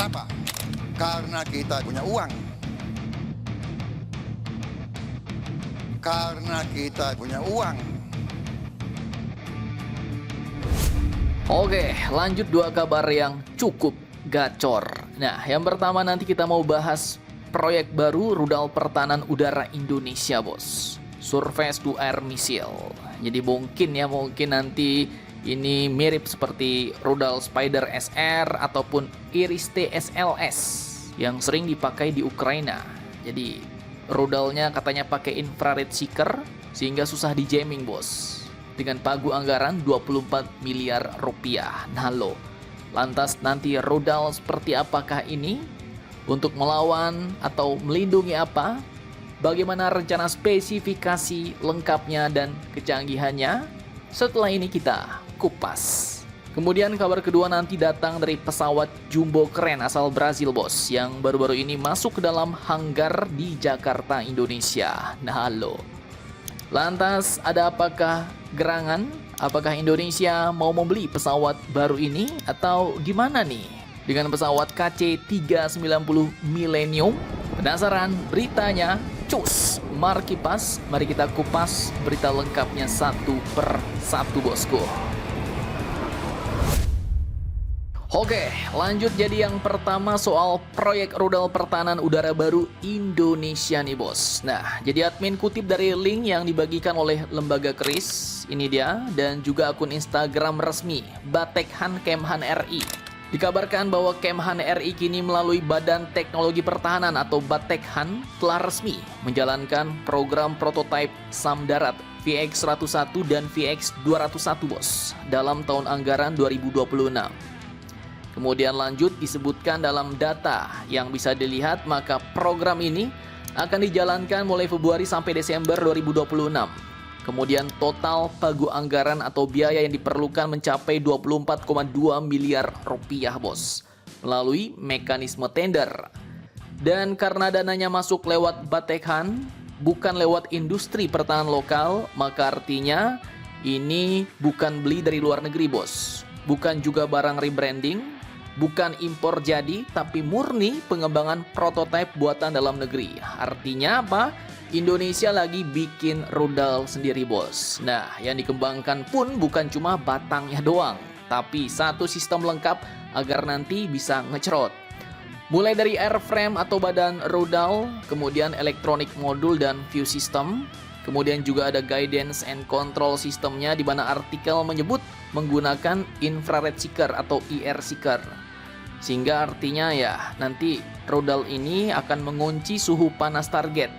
Kenapa? Karena kita punya uang. Karena kita punya uang. Oke, lanjut dua kabar yang cukup gacor. Nah, yang pertama nanti kita mau bahas proyek baru rudal pertahanan udara Indonesia, bos. Surface to Air Missile. Jadi mungkin nanti ini mirip seperti rudal Spider SR ataupun Iris T SLS yang sering dipakai di Ukraina. Jadi rudalnya katanya pakai infrared seeker sehingga susah di jamming, bos. Dengan pagu anggaran 24 miliar rupiah. Nah lo, lantas nanti rudal seperti apakah ini? Untuk melawan atau melindungi apa? Bagaimana rencana spesifikasi lengkapnya dan kecanggihannya? Setelah ini kita kupas. Kemudian kabar kedua nanti datang dari pesawat jumbo keren asal Brazil, bos, yang baru-baru ini masuk ke dalam hanggar di Jakarta, Indonesia. Nah lo, lantas ada apakah gerangan? Apakah Indonesia mau membeli pesawat baru ini atau gimana nih dengan pesawat KC-390 Millennium? Penasaran beritanya? Cus, mari kita kupas berita lengkapnya satu per satu, bosku. Oke, lanjut jadi yang pertama soal proyek rudal pertahanan udara baru Indonesia nih, bos. Nah, jadi admin kutip dari link yang dibagikan oleh lembaga KRIS, ini dia, dan juga akun Instagram resmi Batekhan Kemhan RI. Dikabarkan bahwa Kemhan RI kini melalui Badan Teknologi Pertahanan atau Batekhan telah resmi menjalankan program prototipe SAM Darat VX-101 dan VX-201, bos, dalam tahun anggaran 2026. Kemudian lanjut disebutkan dalam data yang bisa dilihat, maka program ini akan dijalankan mulai Februari sampai Desember 2026. Kemudian total pagu anggaran atau biaya yang diperlukan mencapai 24,2 miliar rupiah, bos, melalui mekanisme tender. Dan karena dananya masuk lewat Batekhan, bukan lewat industri pertahanan lokal, maka artinya ini bukan beli dari luar negeri, bos. Bukan juga barang rebranding, bukan impor jadi, tapi murni pengembangan prototipe buatan dalam negeri. Artinya apa? Indonesia lagi bikin rudal sendiri, bos. Nah, yang dikembangkan pun bukan cuma batangnya doang, tapi satu sistem lengkap agar nanti bisa ngecerot. Mulai dari airframe atau badan rudal, kemudian elektronik modul dan view system, kemudian juga ada guidance and control sistemnya, di mana artikel menyebut menggunakan infrared seeker atau IR seeker. Sehingga artinya ya nanti rudal ini akan mengunci suhu panas target.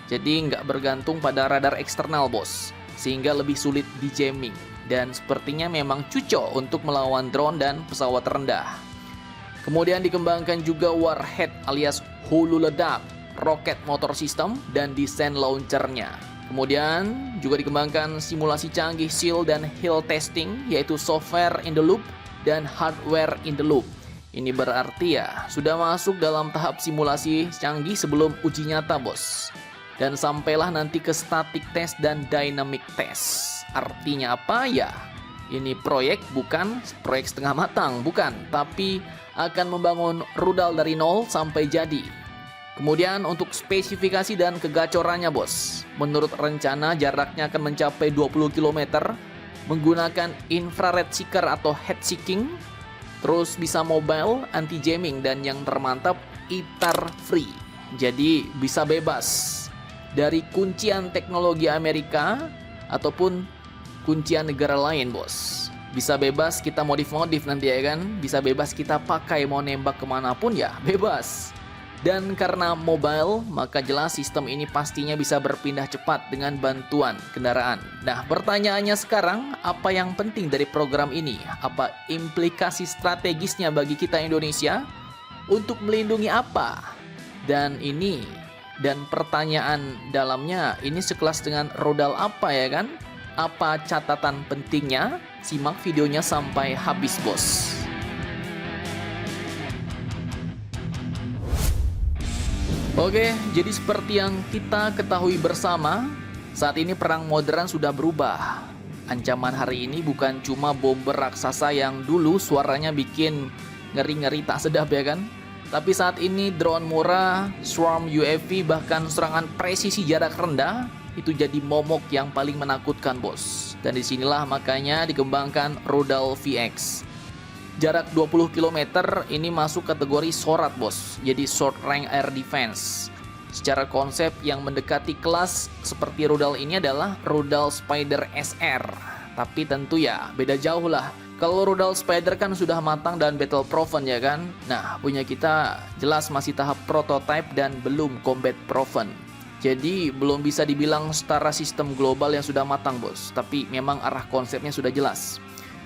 Jadi nggak bergantung pada radar eksternal, bos, sehingga lebih sulit di jamming. Dan sepertinya memang cocok untuk melawan drone dan pesawat rendah. Kemudian dikembangkan juga warhead alias hulu ledak, roket motor system, dan desain launchernya. Kemudian juga dikembangkan simulasi canggih seal dan hill testing, yaitu software in the loop dan hardware in the loop. Ini berarti ya sudah masuk dalam tahap simulasi canggih sebelum uji nyata, bos. Dan sampailah nanti ke static test dan dynamic test. Artinya apa ya? Ini proyek bukan proyek setengah matang, bukan, tapi akan membangun rudal dari nol sampai jadi. Kemudian untuk spesifikasi dan kegacorannya, bos, menurut rencana jaraknya akan mencapai 20 km, menggunakan infrared seeker atau head seeking, terus bisa mobile, anti jamming, dan yang termantap ITAR free. Jadi bisa bebas dari kuncian teknologi Amerika ataupun kuncian negara lain, bos. Bisa bebas kita modif-modif nanti ya kan. Bisa bebas kita pakai mau nembak kemanapun ya bebas. Dan karena mobile, maka jelas sistem ini pastinya bisa berpindah cepat dengan bantuan kendaraan. Nah, pertanyaannya sekarang, apa yang penting dari program ini? Apa implikasi strategisnya bagi kita Indonesia? Untuk melindungi apa? Dan pertanyaan dalamnya, ini sekelas dengan rudal apa ya kan? Apa catatan pentingnya? Simak videonya sampai habis, bos. Oke, jadi seperti yang kita ketahui bersama, saat ini perang modern sudah berubah. Ancaman hari ini bukan cuma bomber raksasa yang dulu suaranya bikin ngeri-ngeri tak sedap ya kan. Tapi saat ini drone murah, swarm UAV, bahkan serangan presisi jarak rendah itu jadi momok yang paling menakutkan bos. Dan disinilah makanya dikembangkan Rudal VX. Jarak 20 km ini masuk kategori SORAD bos, jadi Short Range Air Defense. Secara konsep yang mendekati kelas seperti rudal ini adalah Rudal Spider SR. Tapi tentu ya beda jauh lah. Kalau rudal Spider kan sudah matang dan battle proven ya kan. Nah punya kita jelas masih tahap prototype dan belum combat proven. Jadi belum bisa dibilang setara sistem global yang sudah matang bos. Tapi memang arah konsepnya sudah jelas.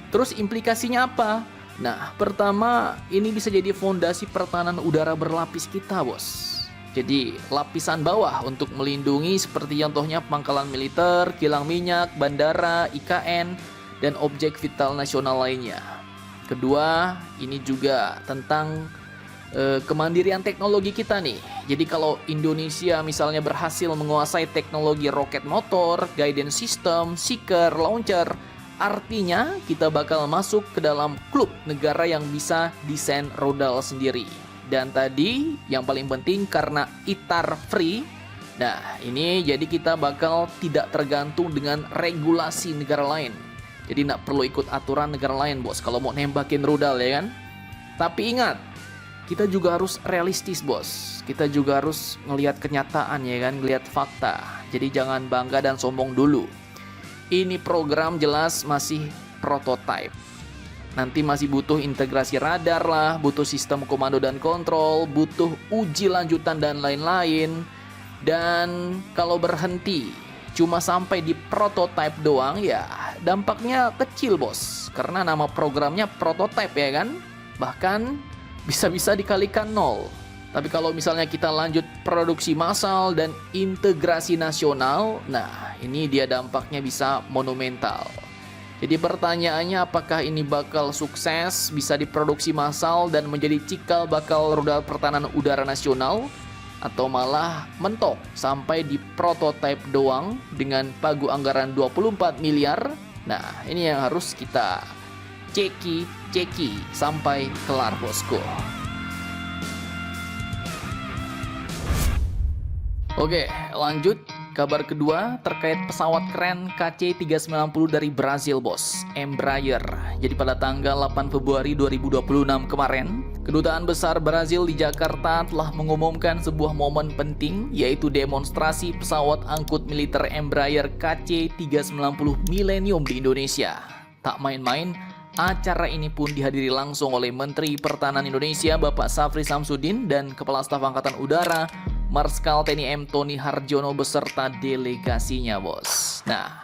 Terus implikasinya apa? Nah pertama ini bisa jadi fondasi pertahanan udara berlapis kita bos. Jadi lapisan bawah untuk melindungi seperti contohnya pangkalan militer, kilang minyak, bandara, IKN, dan objek vital nasional lainnya. Kedua, ini juga tentang kemandirian teknologi kita nih. Jadi kalau Indonesia misalnya berhasil menguasai teknologi roket motor, guidance system, seeker, launcher, artinya kita bakal masuk ke dalam klub negara yang bisa desain rudal sendiri. Dan tadi yang paling penting karena ITAR free, nah ini jadi kita bakal tidak tergantung dengan regulasi negara lain. Jadi nggak perlu ikut aturan negara lain bos kalau mau nembakin rudal ya kan. Tapi ingat, kita juga harus realistis bos. Kita juga harus ngelihat kenyataan ya kan, ngelihat fakta. Jadi jangan bangga dan sombong dulu. Ini program jelas masih prototype. Nanti masih butuh integrasi radar lah, butuh sistem komando dan kontrol, butuh uji lanjutan dan lain-lain. Dan kalau berhenti cuma sampai di prototype doang ya dampaknya kecil bos. Karena nama programnya prototype ya kan. Bahkan bisa-bisa dikalikan 0. Tapi kalau misalnya kita lanjut produksi massal dan integrasi nasional, nah ini dia dampaknya bisa monumental. Jadi pertanyaannya apakah ini bakal sukses, bisa diproduksi massal dan menjadi cikal bakal rudal pertahanan udara nasional, atau malah mentok sampai di prototype doang dengan pagu anggaran 24 miliar. Nah ini yang harus kita ceki sampai kelar bosku. Oke, lanjut. Kabar kedua terkait pesawat keren KC-390 dari Brazil bos, Embraer. Jadi pada tanggal 8 Februari 2026 kemarin, Kedutaan Besar Brazil di Jakarta telah mengumumkan sebuah momen penting, yaitu demonstrasi pesawat angkut militer Embraer KC-390 Millennium di Indonesia. Tak main-main, acara ini pun dihadiri langsung oleh Menteri Pertahanan Indonesia Bapak Safri Samsudin dan Kepala Staf Angkatan Udara Marskal TNI M. Tony Harjono beserta delegasinya bos. Nah,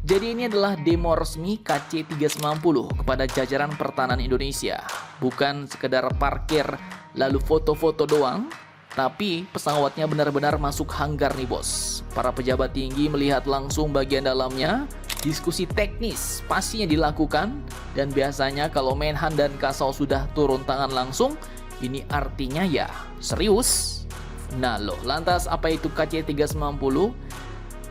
jadi ini adalah demo resmi KC-390 kepada jajaran pertahanan Indonesia. Bukan sekedar parkir lalu foto-foto doang, tapi pesawatnya benar-benar masuk hanggar nih bos. Para pejabat tinggi melihat langsung bagian dalamnya, diskusi teknis pastinya dilakukan, dan biasanya kalau Menhan dan Kasau sudah turun tangan langsung, ini artinya ya serius. Nah loh, lantas apa itu KC-390?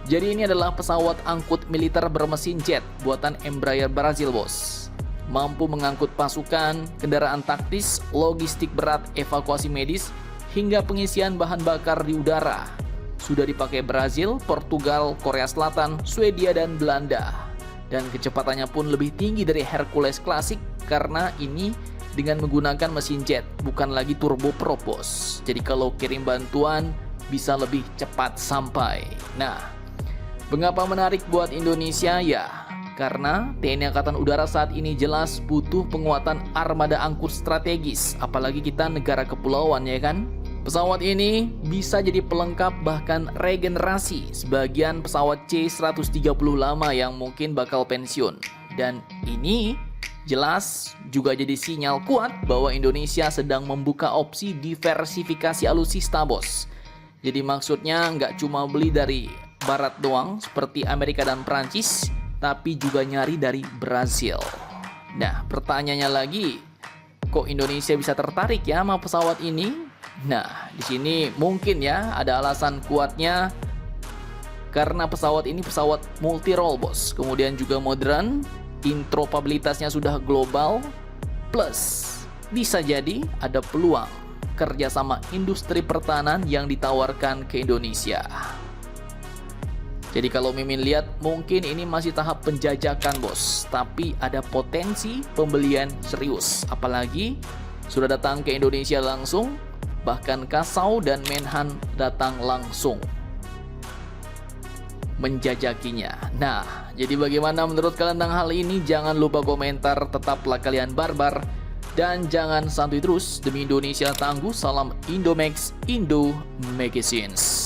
Jadi ini adalah pesawat angkut militer bermesin jet buatan Embraer Brazil bos. Mampu mengangkut pasukan, kendaraan taktis, logistik berat, evakuasi medis, hingga pengisian bahan bakar di udara. Sudah dipakai Brazil, Portugal, Korea Selatan, Swedia, dan Belanda. Dan kecepatannya pun lebih tinggi dari Hercules klasik karena ini dengan menggunakan mesin jet, bukan lagi turboprop bos. Jadi kalau kirim bantuan bisa lebih cepat sampai. Nah, mengapa menarik buat Indonesia ya? Karena TNI Angkatan Udara saat ini jelas butuh penguatan armada angkut strategis, apalagi kita negara kepulauan ya kan? Pesawat ini bisa jadi pelengkap bahkan regenerasi sebagian pesawat C-130 lama yang mungkin bakal pensiun. Dan ini jelas juga jadi sinyal kuat bahwa Indonesia sedang membuka opsi diversifikasi alutsista bos. Jadi maksudnya nggak cuma beli dari barat doang seperti Amerika dan Prancis, tapi juga nyari dari Brazil. Nah pertanyaannya lagi, kok Indonesia bisa tertarik ya sama pesawat ini? Nah di sini mungkin ya ada alasan kuatnya, karena pesawat ini pesawat multi role bos, kemudian juga modern, interoperabilitasnya sudah global, plus bisa jadi ada peluang kerjasama industri pertahanan yang ditawarkan ke Indonesia. Jadi kalau Mimin lihat mungkin ini masih tahap penjajakan bos, tapi ada potensi pembelian serius. Apalagi sudah datang ke Indonesia langsung, bahkan Kasau dan Menhan datang langsung menjajakinya. Nah, jadi bagaimana menurut kalian tentang hal ini? Jangan lupa komentar, tetaplah kalian barbar, dan jangan santuy terus. Demi Indonesia tangguh, salam Indomax, Indo Magazines.